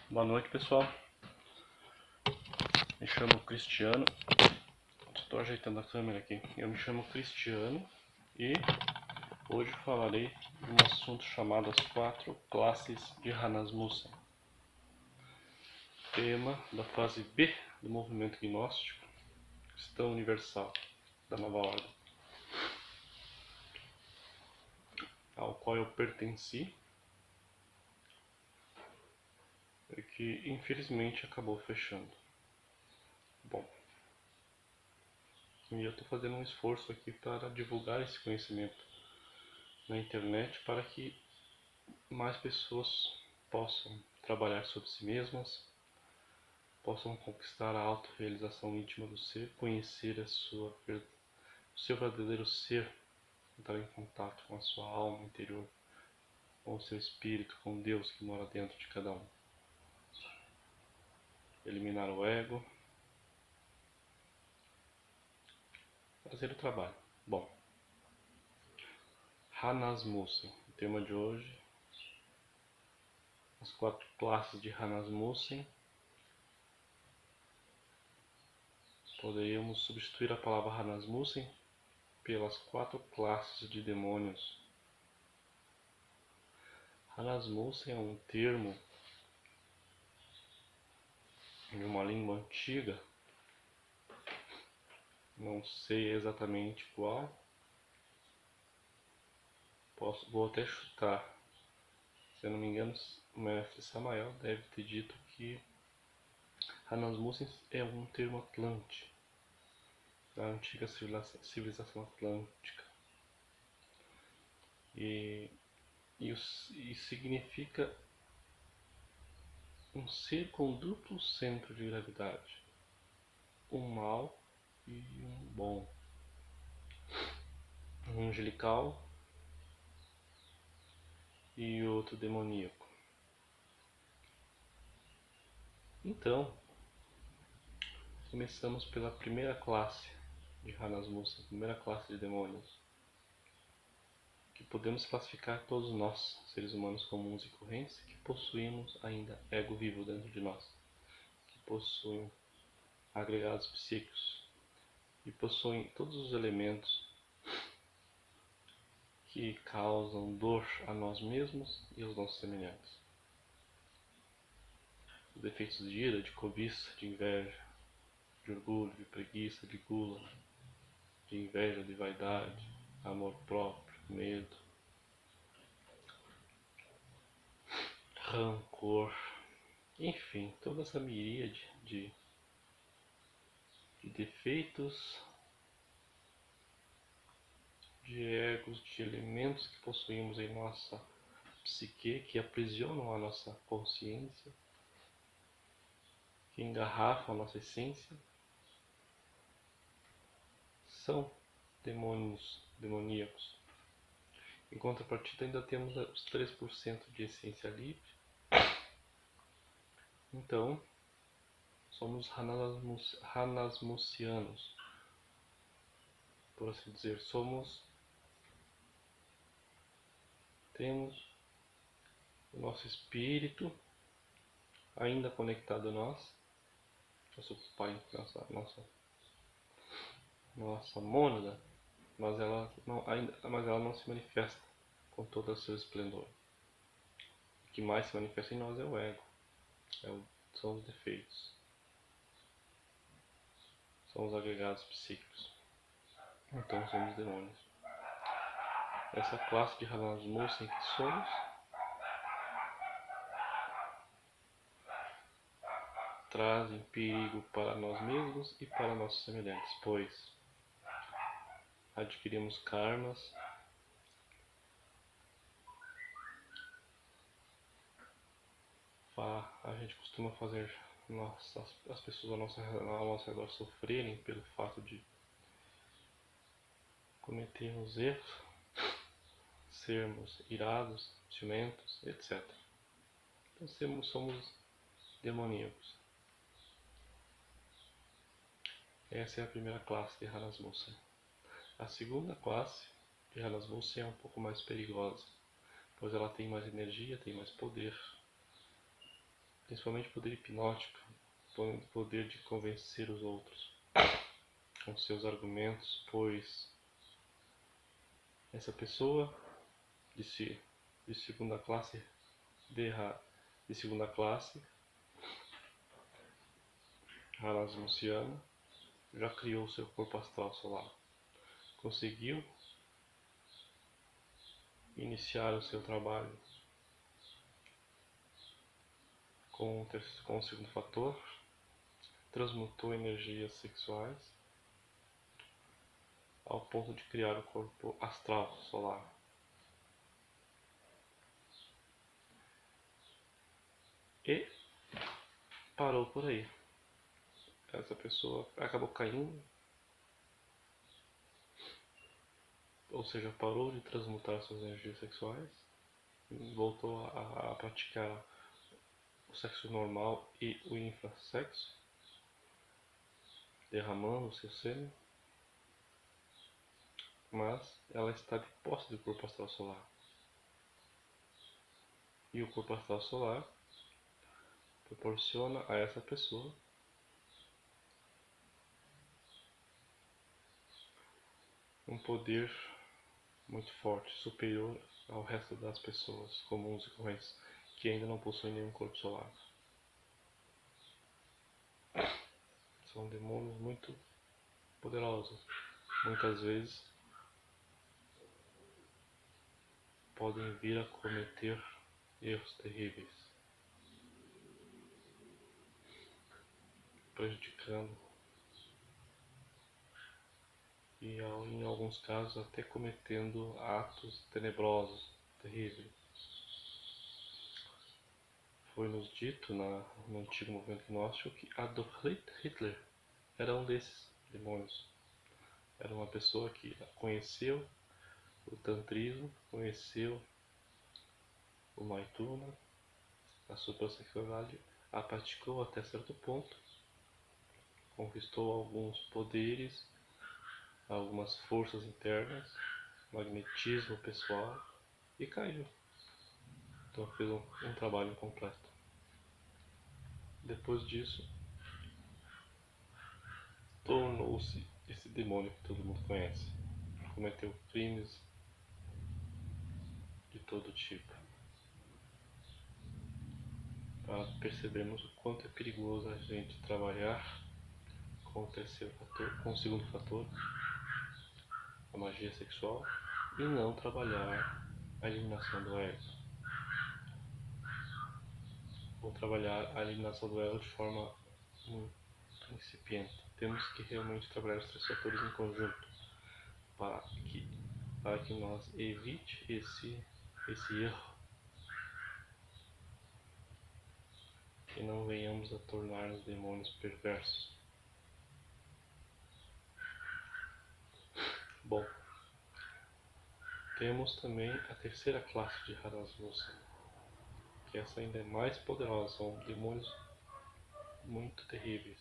Boa noite, pessoal. Me chamo Cristiano. Estou ajeitando a câmera aqui. Eu me chamo Cristiano e hoje falarei de um assunto chamado as 4 classes de Hanasmussen. Tema da fase B do movimento gnóstico cristão universal da Nova Ordem, ao qual eu pertenci e que infelizmente acabou fechando. Bom, e eu estou fazendo um esforço aqui para divulgar esse conhecimento na internet para que mais pessoas possam trabalhar sobre si mesmas, possam conquistar a autorrealização íntima do ser, conhecer o seu verdadeiro ser, entrar em contato com a sua alma interior, com o seu espírito, com Deus que mora dentro de cada um. Eliminar o ego, fazer o trabalho. Bom, Hanasmussen, o tema de hoje, as 4 classes de Hanasmussen. Poderíamos substituir a palavra Hanasmussen pelas 4 classes de demônios. Hanasmussen é um termo de uma língua antiga, não sei exatamente qual, vou até chutar. Se eu não me engano, o mestre Samael deve ter dito que Hanasmussen é um termo atlante, da antiga civilização atlântica. E significa um ser com duplo centro de gravidade, um mal e um bom, um angelical e outro demoníaco. Então, começamos pela primeira classe de Hanasmussen, primeira classe de demônios, que podemos classificar todos nós, seres humanos comuns e correntes, que possuímos ainda ego vivo dentro de nós, que possuem agregados psíquicos e possuem todos os elementos que causam dor a nós mesmos e aos nossos semelhantes. Os defeitos de ira, de cobiça, de inveja, de orgulho, de preguiça, de gula, de inveja, de vaidade, amor próprio, medo, rancor, enfim, toda essa miríade de defeitos, de egos, de elementos que possuímos em nossa psique, que aprisionam a nossa consciência, que engarrafam a nossa essência, são demônios, demoníacos. Em contrapartida, ainda temos os 3% de essência livre. Então, somos Hanasmussianos, por assim dizer. Temos o nosso espírito ainda conectado a nós, nosso pai, nossa mônada, mas ela não se manifesta com todo o seu esplendor. O que mais se manifesta em nós é o ego, são os defeitos, são os agregados psíquicos. Então somos demônios. Essa classe de Hanasmussen que somos trazem perigo para nós mesmos e para nossos semelhantes, pois adquirimos karmas a gente costuma fazer as pessoas ao nosso redor sofrerem pelo fato de cometermos erros, sermos irados, ciumentos, etc. Então somos demoníacos. Essa é a primeira classe de Hanasmussen. A segunda classe de Hanasmussen é um pouco mais perigosa, pois ela tem mais energia, tem mais poder. principalmente poder hipnótico, poder de convencer os outros com seus argumentos, pois essa pessoa de segunda classe de segunda classe, Rasmussiana, já criou seu corpo astral solar. Conseguiu iniciar o seu trabalho com o segundo fator, transmutou energias sexuais ao ponto de criar o corpo astral solar. E parou por aí. Essa pessoa acabou caindo, ou seja, parou de transmutar suas energias sexuais, voltou a praticar o sexo normal e o infrassexo, derramando o seu sêmen, mas ela está de posse do corpo astral solar. E o corpo astral solar proporciona a essa pessoa um poder muito forte, superior ao resto das pessoas comuns e correntes que ainda não possuem nenhum corpo solar. São demônios muito poderosos. Muitas vezes podem vir a cometer erros terríveis, prejudicando e em alguns casos até cometendo atos tenebrosos, terríveis. Foi-nos dito no antigo movimento gnóstico que Adolf Hitler era um desses demônios. Era uma pessoa que conheceu o tantrismo, conheceu o maituna, a supersexualidade, a praticou até certo ponto, conquistou alguns poderes, algumas forças internas, magnetismo pessoal e caiu. Então fez um trabalho incompleto. Depois disso, tornou-se esse demônio que todo mundo conhece. Cometeu crimes de todo tipo. Para percebermos o quanto é perigoso a gente trabalhar com o terceiro fator, com o segundo fator, a magia sexual, e não trabalhar a eliminação do ego. Ou trabalhar a eliminação do ego de forma muito incipiente. Temos que realmente trabalhar os três fatores em conjunto para que nós evite esse erro e não venhamos a tornar-nos demônios perversos. Bom, temos também a terceira classe de Rasmussen, que essa ainda é mais poderosa, são demônios muito terríveis,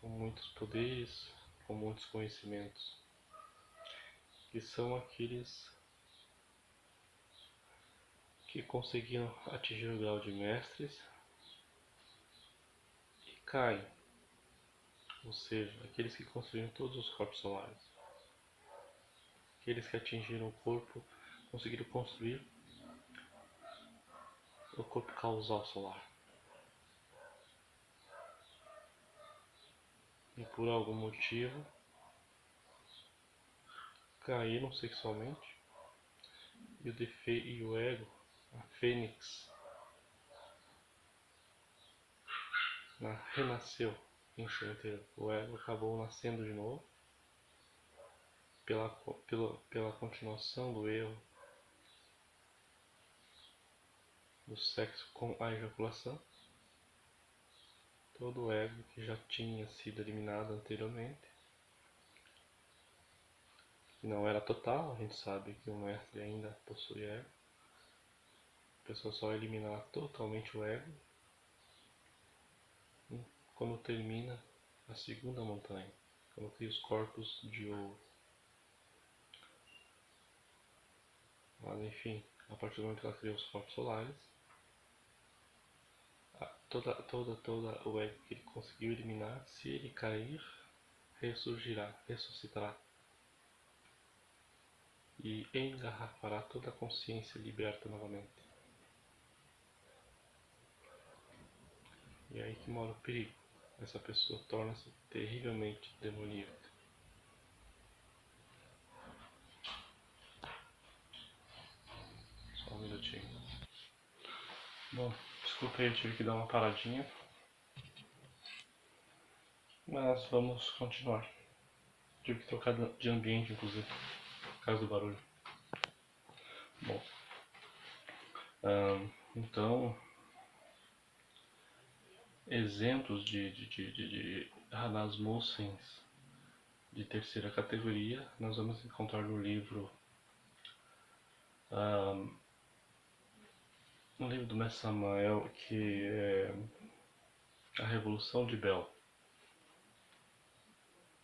com muitos poderes, com muitos conhecimentos, que são aqueles que conseguiram atingir o grau de mestres e caem, ou seja, aqueles que construíram todos os corpos solares, aqueles que atingiram o corpo, conseguiram construir o corpo causal solar. E por algum motivo caíram sexualmente e o ego, a fênix, renasceu em seu interior. O ego acabou nascendo de novo pela continuação do erro do sexo com a ejaculação. Todo o ego que já tinha sido eliminado anteriormente, que não era total, a gente sabe que o mestre ainda possui ego. A pessoa só eliminar totalmente o ego quando termina a segunda montanha, quando cria os corpos de ouro. Mas enfim, a partir do momento que ela cria os corpos solares, toda o ego que ele conseguiu eliminar, se ele cair, ressurgirá, ressuscitará. E engarrafará toda a consciência liberta novamente. E é aí que mora o perigo. Essa pessoa torna-se terrivelmente demoníaca. Só um minutinho. Bom, desculpa aí, eu tive que dar uma paradinha. Mas vamos continuar. Tive que trocar de ambiente, inclusive, por causa do barulho. Bom, então, exemplos de Hanasmussens de terceira categoria nós vamos encontrar no livro do Mestre Samael, que é A Revolução de Bel.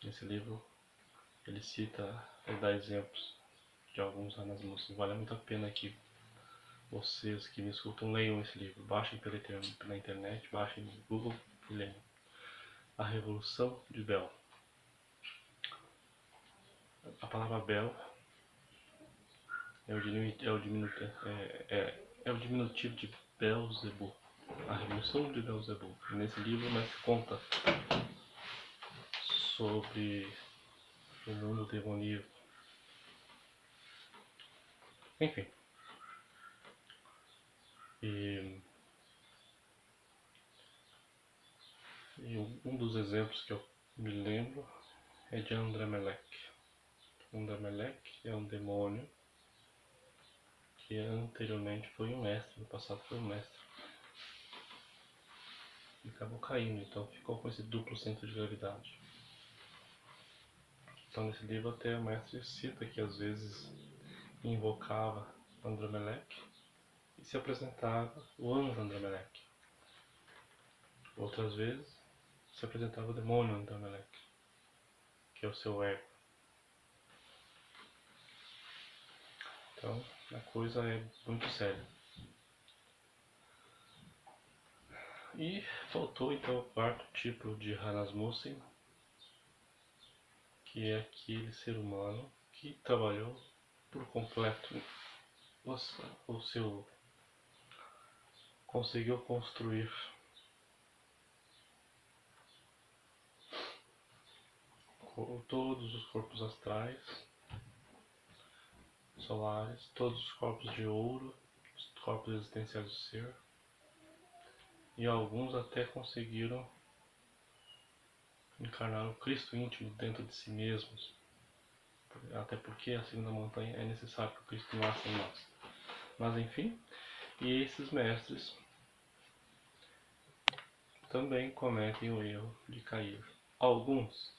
Nesse livro ele dá exemplos de alguns Hanasmussens. Vale muito a pena que vocês que me escutam leiam esse livro. Baixem pela internet, baixem no Google e leiam. A Revolução de Bel. A palavra Bel é o diminutivo de Belzebu. A Revolução de Belzebu. Nesse livro, mas conta sobre o mundo demoníaco. Enfim. E um dos exemplos que eu me lembro é de Andramelech. Andramelech é um demônio que anteriormente foi um mestre, no passado foi um mestre. E acabou caindo, então ficou com esse duplo centro de gravidade. Então nesse livro até o mestre cita que às vezes invocava Andramelech e se apresentava o anjo Andramelech. Outras vezes se apresentava o demônio Andramelech, que é o seu ego. Então a coisa é muito séria. E faltou então o quarto tipo de Hanasmussen, que é aquele ser humano que trabalhou por completo o seu... conseguiu construir todos os corpos astrais, solares, todos os corpos de ouro, os corpos existenciais do ser, e alguns até conseguiram encarnar o Cristo íntimo dentro de si mesmos, até porque a segunda montanha é necessário que o Cristo nasça em nós. Mas enfim, e esses mestres também cometem o erro de cair. Alguns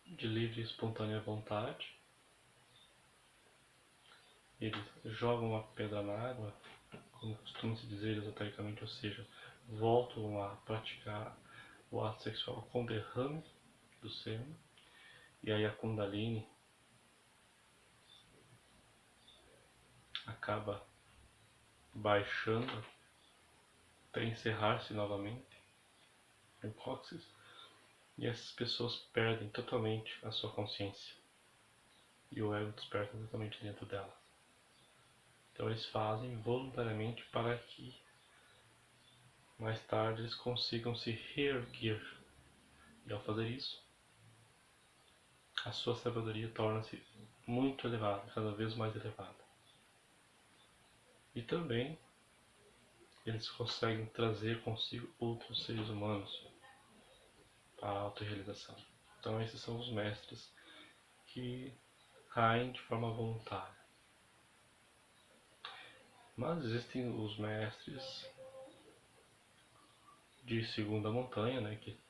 de livre e espontânea vontade, eles jogam uma pedra na água, como costuma se dizer esotericamente, ou seja, voltam a praticar o ato sexual com derrame do sêmen, e aí a Kundalini acaba baixando até encerrar-se novamente no cóccix, e essas pessoas perdem totalmente a sua consciência e o ego desperta totalmente dentro delas. Então eles fazem voluntariamente para que mais tarde eles consigam se reerguer, e ao fazer isso a sua sabedoria torna-se muito elevada, cada vez mais elevada. E também eles conseguem trazer consigo outros seres humanos para a autorrealização. Então esses são os mestres que caem de forma voluntária. Mas existem os mestres de segunda montanha, né, que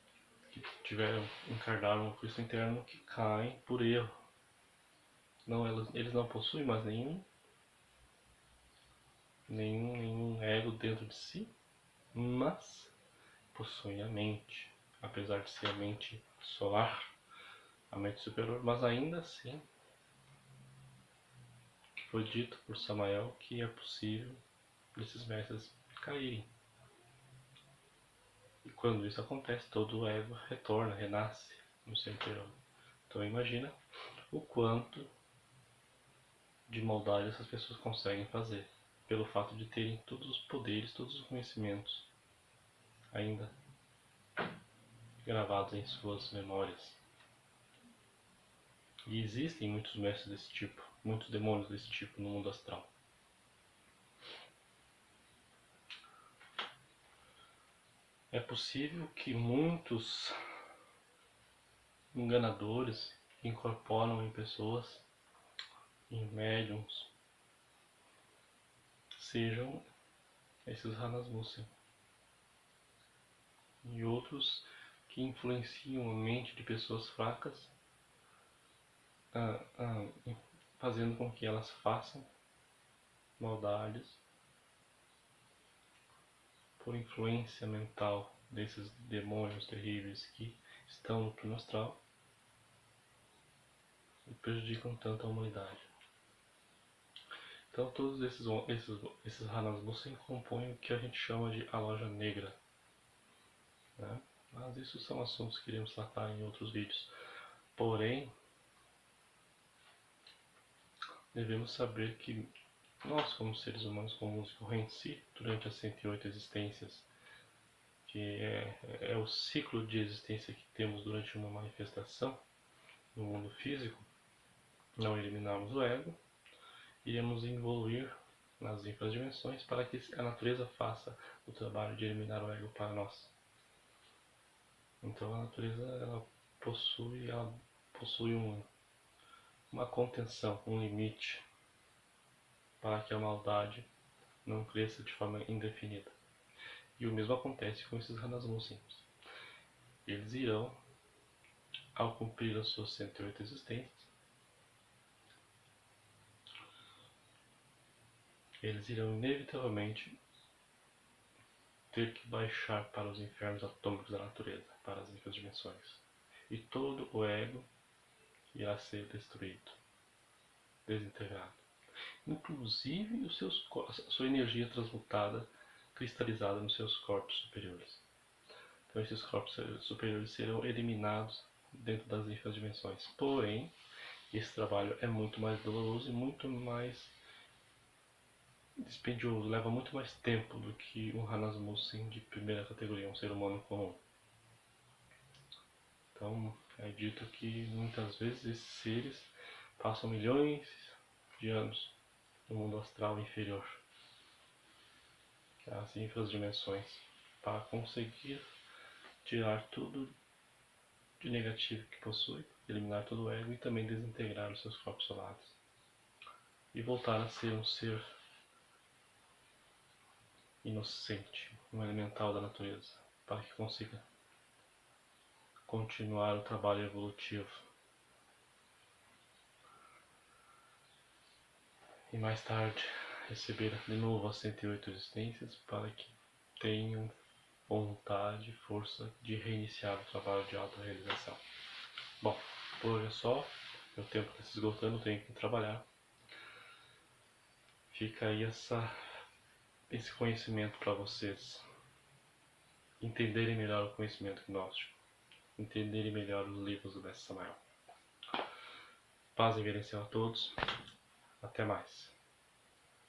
encarnaram o Cristo interno, que caem por erro. Não, eles não possuem mais nenhum ego dentro de si, mas possuem a mente, apesar de ser a mente solar, a mente superior, mas ainda assim foi dito por Samael que é possível desses mestres caírem. E quando isso acontece, todo o ego retorna, renasce no seu interior. Então imagina o quanto de maldade essas pessoas conseguem fazer, pelo fato de terem todos os poderes, todos os conhecimentos ainda gravados em suas memórias. E existem muitos mestres desse tipo, muitos demônios desse tipo no mundo astral. É possível que muitos enganadores incorporam em pessoas, em médiums, sejam esses Hanasmussen. E outros que influenciam a mente de pessoas fracas, fazendo com que elas façam maldades por influência mental desses demônios terríveis que estão no plano astral e prejudicam tanto a humanidade. Então todos esses Hanasmussen compõem o que a gente chama de a loja negra, né? Mas isso são assuntos que iremos tratar em outros vídeos. Porém, devemos saber que nós, como seres humanos comuns e correntes, se durante as 108 existências, que é o ciclo de existência que temos durante uma manifestação no mundo físico, não eliminarmos o ego, iremos evoluir nas infradimensões para que a natureza faça o trabalho de eliminar o ego para nós. Então a natureza ela possui uma contenção, um limite, para que a maldade não cresça de forma indefinida. E o mesmo acontece com esses Hanasmussen. Eles irão, ao cumprir as suas 108 existências, eles irão inevitavelmente ter que baixar para os infernos atômicos da natureza, para as infradimensões. E todo o ego irá ser destruído, desintegrado. Inclusive a sua energia transmutada, cristalizada nos seus corpos superiores. Então esses corpos superiores serão eliminados dentro das infradimensões. Porém, esse trabalho é muito mais doloroso e muito mais dispendioso, leva muito mais tempo do que um Hanasmussen de primeira categoria, um ser humano comum. Então, é dito que muitas vezes esses seres passam milhões de anos no mundo astral inferior, as infradimensões, para conseguir tirar tudo de negativo que possui, eliminar todo o ego e também desintegrar os seus corpos solares e voltar a ser um ser inocente, um elemental da natureza, para que consiga continuar o trabalho evolutivo. E mais tarde receber de novo as 108 existências para que tenham vontade e força de reiniciar o trabalho de autorrealização. Bom, por hoje é só. Meu tempo está se esgotando, tenho que trabalhar. Fica aí esse conhecimento para vocês entenderem melhor o conhecimento gnóstico, entenderem melhor os livros do Mestre Samael. Paz e bênção a todos. Até mais.